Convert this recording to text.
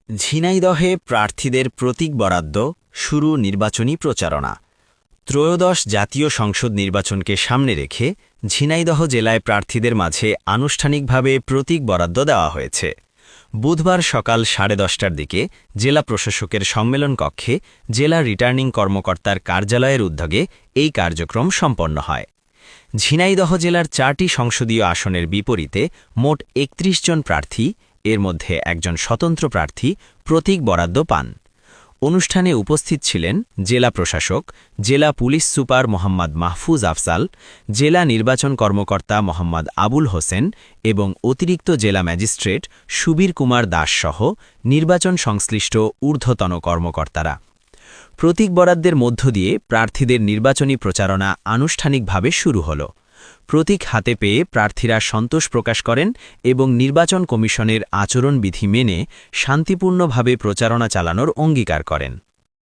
ঝিনাইদহে প্রার্থীদের প্রতীক বরাদ্দ, শুরু নির্বাচনী প্রচারণা। ত্রয়োদশ জাতীয় সংসদ নির্বাচনকে সামনে রেখে ঝিনাইদহ জেলায় প্রার্থীদের মাঝে আনুষ্ঠানিকভাবে প্রতীক বরাদ্দ দেওয়া হয়েছে। বুধবার সকাল 10:30টার দিকে জেলা প্রশাসকের সম্মেলন কক্ষে জেলা রিটার্নিং কর্মকর্তার কার্যালয়ের উদ্যোগে এই কার্যক্রম সম্পন্ন হয়। ঝিনাইদহ জেলার 4টি সংসদীয় আসনের বিপরীতে মোট 31 জন প্রার্থী, এর মধ্যে একজন স্বতন্ত্র প্রার্থী, প্রতীক বরাদ্দ পান। অনুষ্ঠানে উপস্থিত ছিলেন জেলা প্রশাসক, জেলা পুলিশ সুপার মোহাম্মদ মাহফুজ আফজাল, জেলা নির্বাচন কর্মকর্তা মোহাম্মদ আবুল হোসেন এবং অতিরিক্ত জেলা ম্যাজিস্ট্রেট সুবীর কুমার দাস সহ নির্বাচন সংশ্লিষ্ট ঊর্ধ্বতন কর্মকর্তারা। প্রতীক বরাদ্দের মধ্য দিয়ে প্রার্থীদের নির্বাচনী প্রচারণা আনুষ্ঠানিকভাবে শুরু হল। প্রতীক হাতে পেয়ে প্রার্থীরা সন্তোষ প্রকাশ করেন এবং নির্বাচন কমিশনের আচরণবিধি মেনে শান্তিপূর্ণভাবে প্রচারণা চালানোর অঙ্গীকার করেন।